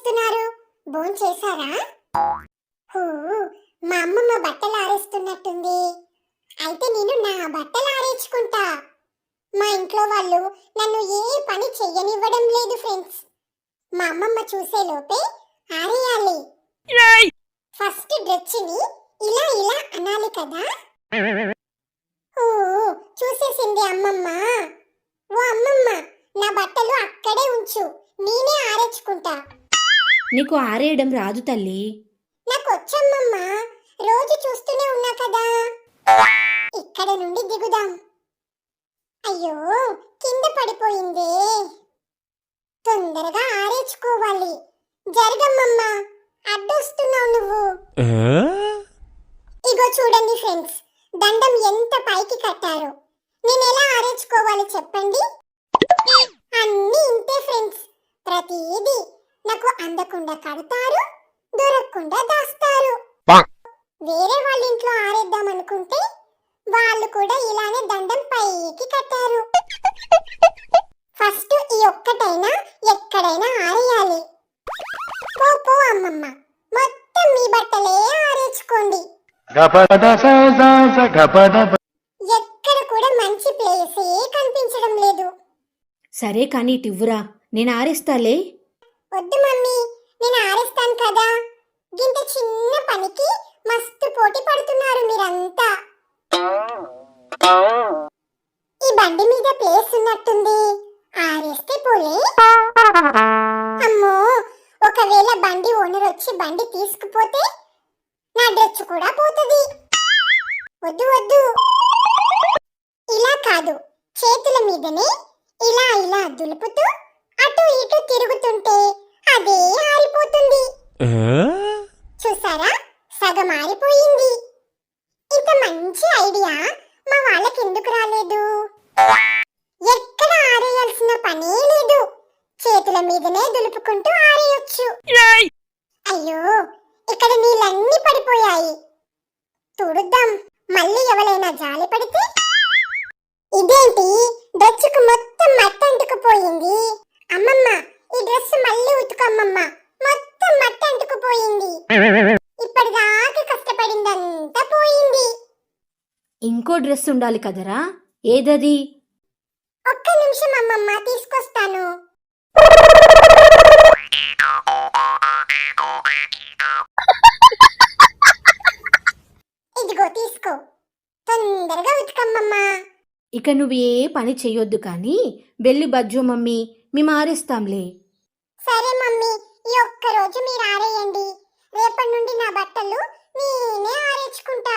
చేస్తున్నారు? భోంచేశారా? హూ, మా అమ్మమ్మ బట్టలు ఆరేస్తున్నట్టుంది. అయితే నేను నా బట్టలు ఆరేసుకుంటా. మా ఇంట్లో వాళ్ళు నన్ను ఏ పని చెయ్యనివ్వడం లేదు ఫ్రెండ్స్. మా అమ్మమ్మ చూసే లోపే ఆరేయాలి. ఫస్ట్ డ్రెస్ని ఇలా ఇలా అనాలి కదా. ఓ, చూసేసింది అమ్మమ్మ. ఓ అమ్మమ్మ, నా బట్టలు అక్కడే ఉంచు, నేనే ఆరేసుకుంటా. నీకు ఆరేయడం రాదు తల్లి. నాకు వచ్చమ్మమ్మ, రోజు చూస్తూనే ఉన్నా కదా. ఇక్కడ నుండి దిగుదాం. అయ్యో, కింద పడిపోయిందే. తొందరగా ఆరేసుకోవాలి. జరగమ్మమ్మా, అడ్డొస్తున్నావు నువ్వు. ఇగో చూడండి ఫ్రెండ్స్, దండం ఎంత పైకి కట్టారో. నేను ఎలా ఆరేసుకోవాలి చెప్పండి? అన్నీ ఇంతే ఫ్రెండ్స్. ప్రతిదీ నాకు అందకుండా కడతారు, దొరకకుండా దాస్తారు. వేరే వాళ్ళ ఇంట్లో ఆరేద్దాం అనుకుంటే వాళ్ళు కూడా ఇలానే దండం పైకి కట్టారు. ఫస్ట్ ఈ ఒక్కటైనా ఎక్కడైనా ఆరేయాలి. పో పో అమ్మమ్మ, మొత్తం మీ బట్టలే ఆరేసుకోండి. ఎక్కడ కూడా మంచి ప్లేసే కనిపించడం లేదు. సరే కానీ టివ్వురా, నేను ఆరేస్తాలే. వద్దు మమ్మీ, నేను ఆరేస్తాను కదా. గింత చిన్న పనికి మస్తు పోటీ పడుతున్నారు మీరంతా. ఈ బండి మీద ప్లేస్ ఉన్నట్టుంది, ఆరేస్తే పోలే. అమ్మో, ఒకవేళ బండి ఓనర్ వచ్చి బండి తీసుకుపోతే నా డ్రెస్ కూడా పోతుంది. వద్దు వద్దు, ఇలా కాదు, చేతుల మీదనే ఇలా ఇలా దులుపుతూ అటు ఇటు తిరుగుతుంటే అదే ఆరిపోతుంది. చూసారా, సగం ఆరిపోయింది. ఇంత మంచి ఐడియా మా వాళ్ళకి ఎందుకు రాలేదు? ఎక్కడ ఆరేయాల్సిన పనే లేదు, చేతుల మీదనే దులుపుకుంటూ ఆరేయొచ్చు. అయ్యో, ఇక్కడ నీళ్ళన్నీ పడిపోయాయి. తుడుద్దాం, మళ్ళీ ఎవరైనా జాలి పడితే. ఇదేంటి, డ్రెస్సుకు మొత్తం మట్టి అంటుకుపోయింది. అమ్మమ్మ, ఈ డ్రెస్ మళ్ళీ ఉతుకమ్మమ్మ, మొత్తం మట్టి అంటుకుపోయింది. ఇప్పటిదాకా కష్టపడిందంతా పోయింది. ఇంకో డ్రెస్ ఉండాలి కదరా, ఏదది? ఒక్క నిమిషం అమ్మమ్మ, తీసుకొస్తాను. ఇదిగో తీసుకో, తొందరగా ఉతుకమ్మమ్మా. ఇక నువ్వు ఏ పని చెయ్యొద్దు కానీ వెళ్ళి బజ్జో మమ్మీ, మేము ఆరేస్తాంలే. సరే మమ్మీ, ఈ ఒక్క రోజు మీరు ఆరేయండి. రేపటి నుండి నా బట్టలు నేనే ఆరేసుకుంటా.